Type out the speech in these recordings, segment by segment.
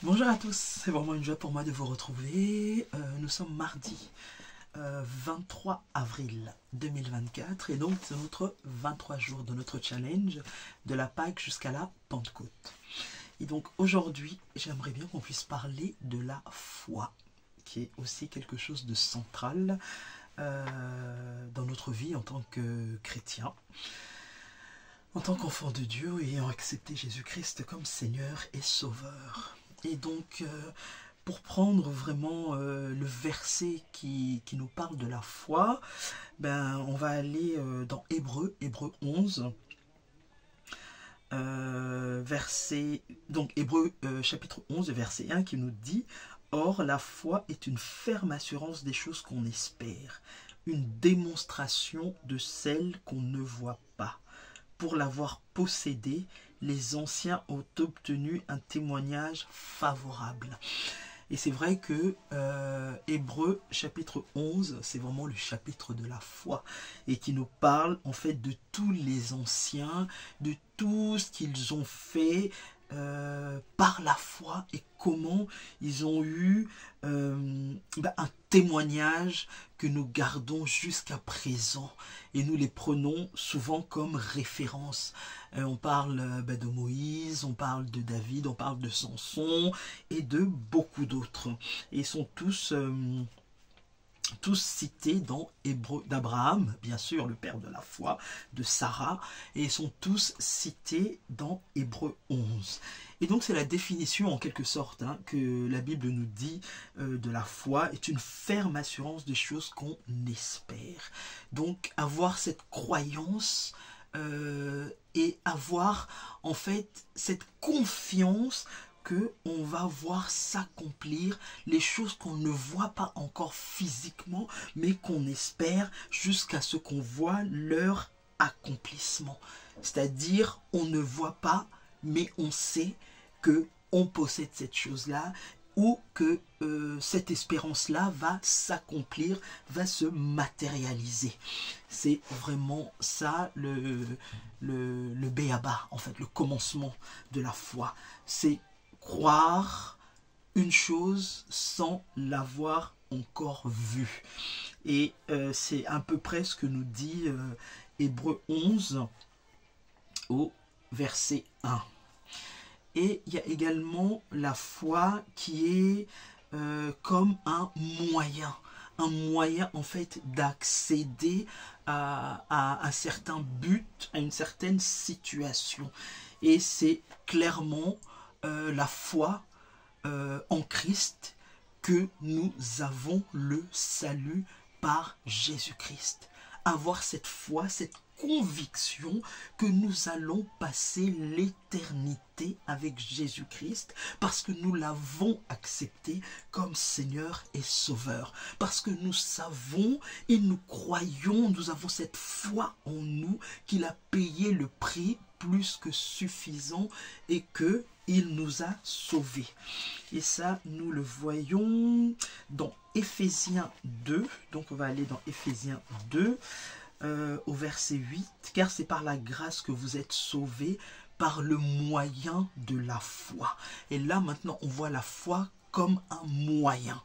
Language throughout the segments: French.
Bonjour à tous, c'est vraiment une joie pour moi de vous retrouver. Nous sommes mardi 23 avril 2024 et donc c'est notre 23 jours de notre challenge de la Pâque jusqu'à la Pentecôte. Et donc aujourd'hui, j'aimerais bien qu'on puisse parler de la foi, qui est aussi quelque chose de central dans notre vie en tant que chrétien, en tant qu'enfant de Dieu et ayant accepté Jésus-Christ comme Seigneur et Sauveur. Et donc, pour prendre vraiment le verset qui nous parle de la foi, on va aller dans Hébreu 11, Hébreu chapitre 11, verset 1 qui nous dit « Or, la foi est une ferme assurance des choses qu'on espère, une démonstration de celles qu'on ne voit pas. Pour l'avoir possédée, les anciens ont obtenu un témoignage favorable. » Et c'est vrai que Hébreu chapitre 11, c'est vraiment le chapitre de la foi et qui nous parle en fait de tous les anciens, de tout ce qu'ils ont fait par la foi et comment ils ont eu un témoignage que nous gardons jusqu'à présent et nous les prenons souvent comme référence. On parle de Moïse, on parle de David, on parle de Samson et de beaucoup d'autres. Et ils sont tous cités dans Hébreu, d'Abraham, bien sûr, le père de la foi, de Sarah, et ils sont tous cités dans Hébreu 11. Et donc c'est la définition en quelque sorte que la Bible nous dit de la foi est une ferme assurance des choses qu'on espère. Donc avoir cette croyance et avoir en fait cette confiance qu'on va voir s'accomplir les choses qu'on ne voit pas encore physiquement, mais qu'on espère jusqu'à ce qu'on voit leur accomplissement. C'est-à-dire, on ne voit pas, mais on sait qu'on possède cette chose-là, ou que cette espérance-là va s'accomplir, va se matérialiser. C'est vraiment ça le b.a.-ba, en fait, le commencement de la foi. C'est croire une chose sans l'avoir encore vue. Et c'est à peu près ce que nous dit Hébreu 11 au verset 1. Et il y a également la foi qui est comme un moyen en fait d'accéder à un certain but, à une certaine situation. Et c'est clairement la foi en Christ que nous avons le salut par Jésus-Christ. Avoir cette foi, cette conviction que nous allons passer l'éternité avec Jésus-Christ parce que nous l'avons accepté comme Seigneur et Sauveur. Parce que nous savons et nous croyons, nous avons cette foi en nous qu'il a payé le prix plus que suffisant et que il nous a sauvés. Et ça, nous le voyons dans Éphésiens 2. Donc, on va aller dans Éphésiens 2, au verset 8. « Car c'est par la grâce que vous êtes sauvés, par le moyen de la foi. » Et là, maintenant, on voit la foi comme un moyen.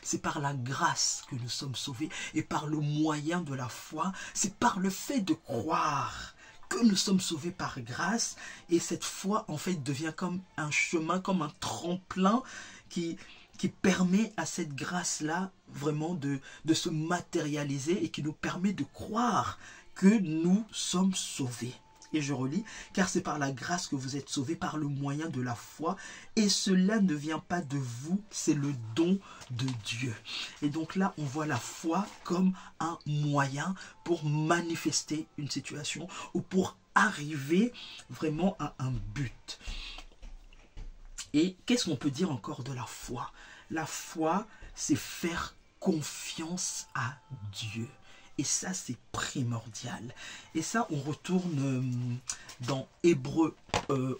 C'est par la grâce que nous sommes sauvés. Et par le moyen de la foi, c'est par le fait de croire que nous sommes sauvés par grâce, et cette foi en fait devient comme un chemin, comme un tremplin qui permet à cette grâce-là vraiment de se matérialiser et qui nous permet de croire que nous sommes sauvés. Et je relis, « Car c'est par la grâce que vous êtes sauvés, par le moyen de la foi, et cela ne vient pas de vous, c'est le don de Dieu. » Et donc là, on voit la foi comme un moyen pour manifester une situation ou pour arriver vraiment à un but. Et qu'est-ce qu'on peut dire encore de la foi? La foi, c'est faire confiance à Dieu. Et ça, c'est primordial. Et ça, on retourne dans Hébreu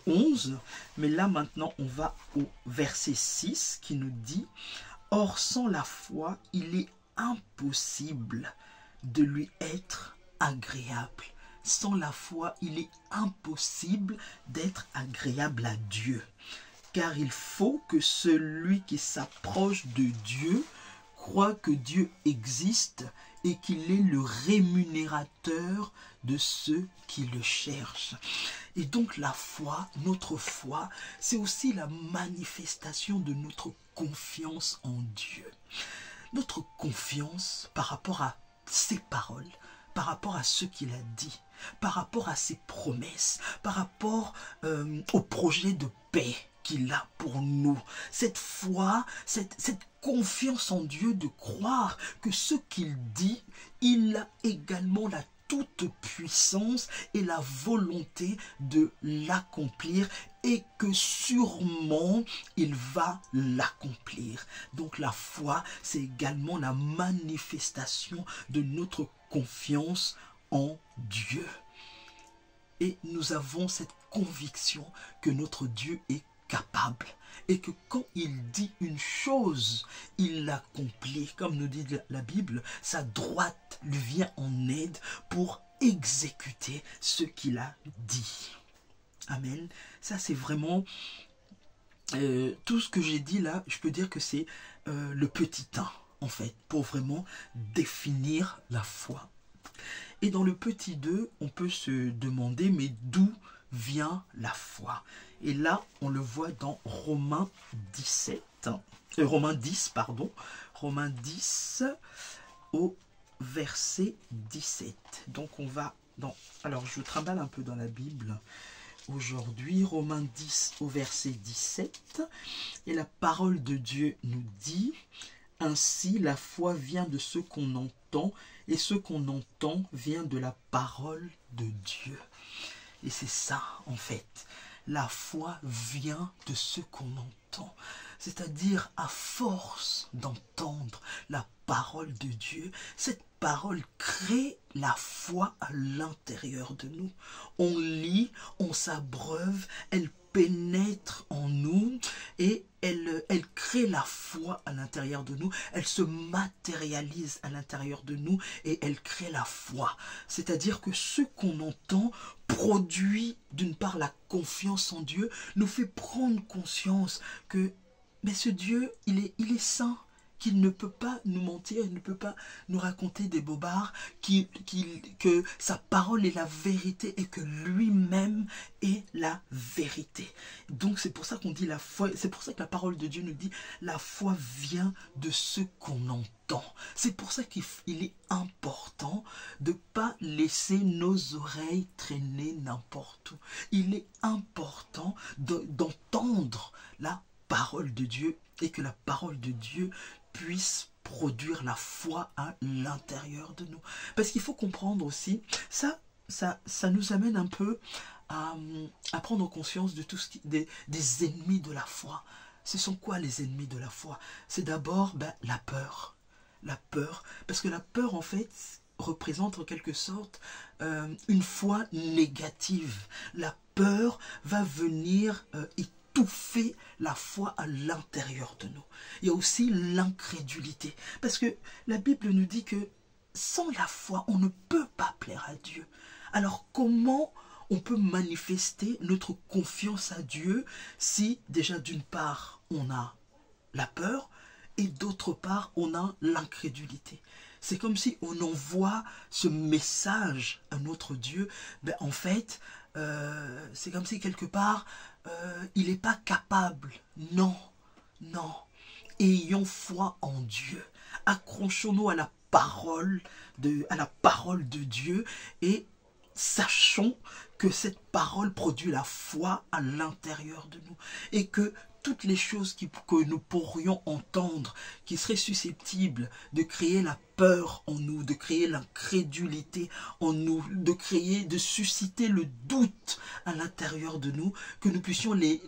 11. Mais là, maintenant, on va au verset 6 qui nous dit « Or, sans la foi, il est impossible de lui être agréable. » Sans la foi, il est impossible d'être agréable à Dieu. car il faut que celui qui s'approche de Dieu croit que Dieu existe et qu'il est le rémunérateur de ceux qui le cherchent. Et donc la foi, notre foi, c'est aussi la manifestation de notre confiance en Dieu. Notre confiance par rapport à ses paroles, par rapport à ce qu'il a dit, par rapport à ses promesses, par rapport au projet de paix qu'il a pour nous. Cette foi, cette confiance en Dieu de croire que ce qu'il dit, il a également la toute puissance et la volonté de l'accomplir et que sûrement il va l'accomplir. Donc la foi, c'est également la manifestation de notre confiance en Dieu. Et nous avons cette conviction que notre Dieu est capable et que quand il dit une chose, il l'accomplit. Comme nous dit la Bible, sa droite lui vient en aide pour exécuter ce qu'il a dit. Amen. Ça, c'est vraiment tout ce que j'ai dit là. Je peux dire que c'est le petit 1, en fait, pour vraiment définir la foi. Et dans le petit 2, on peut se demander, mais d'où vient la foi? Et là, on le voit dans Romains 10, Romains 10 au verset 17. Donc on va dans... Alors je trimballe un peu dans la Bible aujourd'hui, Romains 10 au verset 17. Et la parole de Dieu nous dit, « Ainsi la foi vient de ce qu'on entend, et ce qu'on entend vient de la parole de Dieu. » Et c'est ça, en fait. La foi vient de ce qu'on entend. C'est-à-dire, à force d'entendre la parole de Dieu, cette parole crée la foi à l'intérieur de nous. On lit, on s'abreuve, elle pénètre en nous et elle crée la foi à l'intérieur de nous, elle se matérialise à l'intérieur de nous et elle crée la foi. C'est-à-dire que ce qu'on entend produit d'une part la confiance en Dieu, nous fait prendre conscience que mais ce Dieu, il est saint, qu'il ne peut pas nous mentir, il ne peut pas nous raconter des bobards, que sa parole est la vérité et que lui-même est la vérité. Donc c'est pour ça qu'on dit la foi, c'est pour ça que la parole de Dieu nous dit la foi vient de ce qu'on entend. C'est pour ça qu'il est important de ne pas laisser nos oreilles traîner n'importe où. Il est important d'entendre la parole de Dieu et que la parole de Dieu puisse produire la foi à l'intérieur de nous. Parce qu'il faut comprendre aussi, ça nous amène un peu à prendre conscience de tout ce des ennemis de la foi. Ce sont quoi les ennemis de la foi? C'est d'abord la peur. La peur, parce que la peur en fait représente en quelque sorte une foi négative. La peur va venir étouffer la foi à l'intérieur de nous. Il y a aussi l'incrédulité. Parce que la Bible nous dit que sans la foi, on ne peut pas plaire à Dieu. Alors comment on peut manifester notre confiance à Dieu si déjà d'une part on a la peur et d'autre part on a l'incrédulité? C'est comme si on envoie ce message à notre Dieu. En fait, c'est comme si quelque part il n'est pas capable. Non, non. Ayons foi en Dieu. Accrochons-nous à la parole de Dieu et sachons que cette parole produit la foi à l'intérieur de nous et que toutes les choses que nous pourrions entendre, qui seraient susceptibles de créer la peur en nous, de créer l'incrédulité en nous, de susciter le doute à l'intérieur de nous, que nous puissions les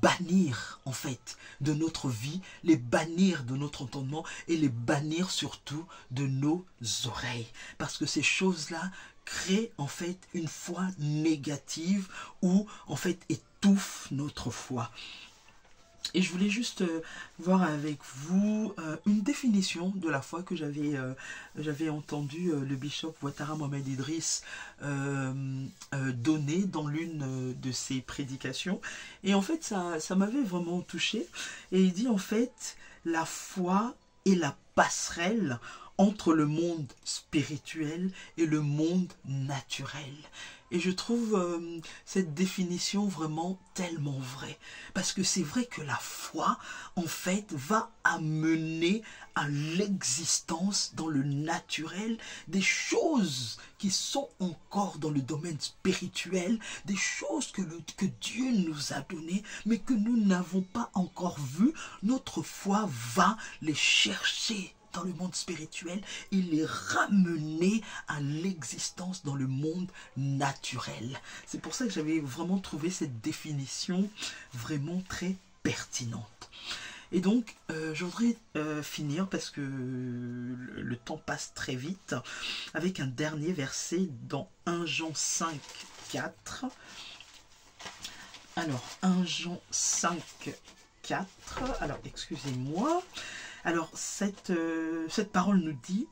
bannir en fait de notre vie, les bannir de notre entendement et les bannir surtout de nos oreilles. Parce que ces choses-là créent en fait une foi négative ou en fait étouffe notre foi. Et je voulais juste voir avec vous une définition de la foi que j'avais entendu le bishop Ouattara Mohamed Idriss donner dans l'une de ses prédications. Et en fait, ça m'avait vraiment touché. Et il dit en fait, la foi est la passerelle entre le monde spirituel et le monde naturel. Et je trouve cette définition vraiment tellement vraie. Parce que c'est vrai que la foi, en fait, va amener à l'existence dans le naturel des choses qui sont encore dans le domaine spirituel, des choses que Dieu nous a données, mais que nous n'avons pas encore vues. Notre foi va les chercher dans le monde spirituel et les ramener à l'existence dans le monde naturel. C'est pour ça que j'avais vraiment trouvé cette définition vraiment très pertinente. Et donc, je voudrais finir, parce que le temps passe très vite, avec un dernier verset dans 1 Jean 5, 4. Alors, 1 Jean 5, 4. Alors, excusez-moi. Alors, cette parole nous dit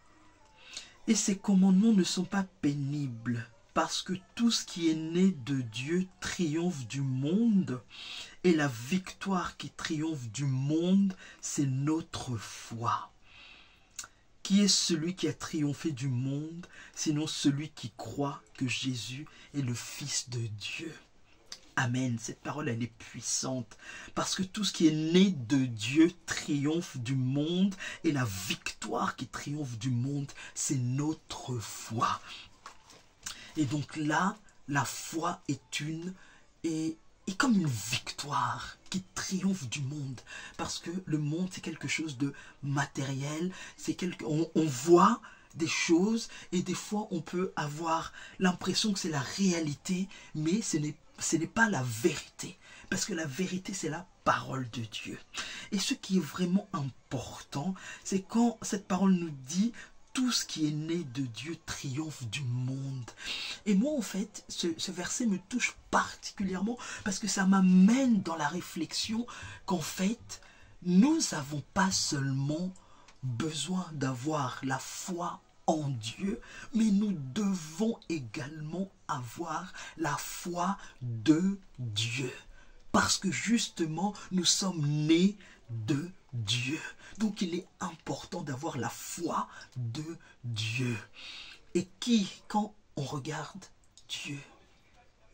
« Et ces commandements ne sont pas pénibles, parce que tout ce qui est né de Dieu triomphe du monde, et la victoire qui triomphe du monde, c'est notre foi. Qui est celui qui a triomphé du monde, sinon celui qui croit que Jésus est le Fils de Dieu ?» Amen. Cette parole, elle est puissante. Parce que tout ce qui est né de Dieu triomphe du monde. Et la victoire qui triomphe du monde, c'est notre foi. Et donc là, la foi est comme une victoire qui triomphe du monde. Parce que le monde, c'est quelque chose de matériel. On voit des choses et des fois, on peut avoir l'impression que c'est la réalité, mais ce n'est pas la vérité, parce que la vérité, c'est la parole de Dieu. Et ce qui est vraiment important, c'est quand cette parole nous dit « tout ce qui est né de Dieu triomphe du monde ». Et moi, en fait, ce verset me touche particulièrement, parce que ça m'amène dans la réflexion qu'en fait, nous n'avons pas seulement besoin d'avoir la foi en Dieu, mais nous devons également avoir la foi de Dieu. Parce que justement, nous sommes nés de Dieu. Donc il est important d'avoir la foi de Dieu. Et quand on regarde Dieu,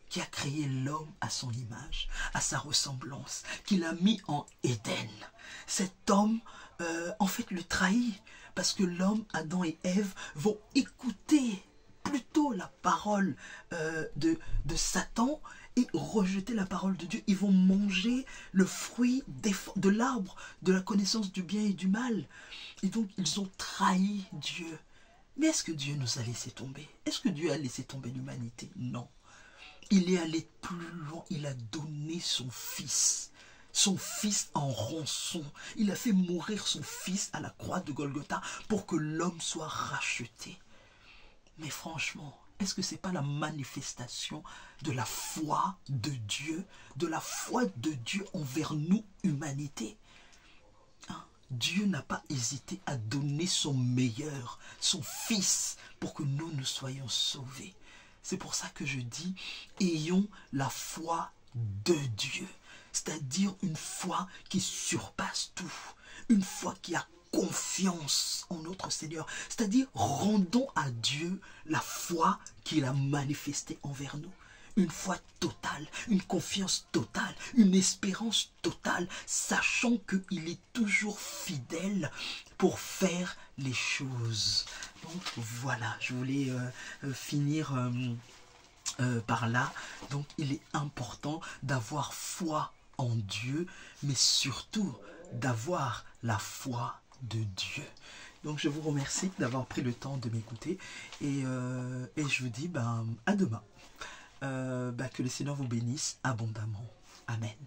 qui a créé l'homme à son image, à sa ressemblance, qui l'a mis en Éden, cet homme, en fait, le trahit. Parce que l'homme, Adam et Ève, vont écouter plutôt la parole de Satan et rejeter la parole de Dieu. Ils vont manger le fruit de l'arbre de la connaissance du bien et du mal. Et donc, ils ont trahi Dieu. Mais est-ce que Dieu nous a laissé tomber? Est-ce que Dieu a laissé tomber l'humanité? Non. Il est allé plus loin. Il a donné son Fils. Son Fils en rançon. Il a fait mourir son Fils à la croix de Golgotha pour que l'homme soit racheté. Mais franchement, est-ce que ce n'est pas la manifestation de la foi de Dieu, de la foi de Dieu envers nous, humanité? Dieu n'a pas hésité à donner son meilleur, son Fils, pour que nous soyons sauvés. C'est pour ça que je dis, ayons la foi de Dieu. C'est-à-dire une foi qui surpasse tout. Une foi qui a confiance en notre Seigneur. C'est-à-dire rendons à Dieu la foi qu'il a manifestée envers nous. Une foi totale, une confiance totale, une espérance totale, sachant qu'il est toujours fidèle pour faire les choses. Donc voilà, je voulais finir par là. Donc il est important d'avoir foi en Dieu, mais surtout d'avoir la foi de Dieu. Donc je vous remercie d'avoir pris le temps de m'écouter et je vous dis à demain. Que le Seigneur vous bénisse abondamment. Amen.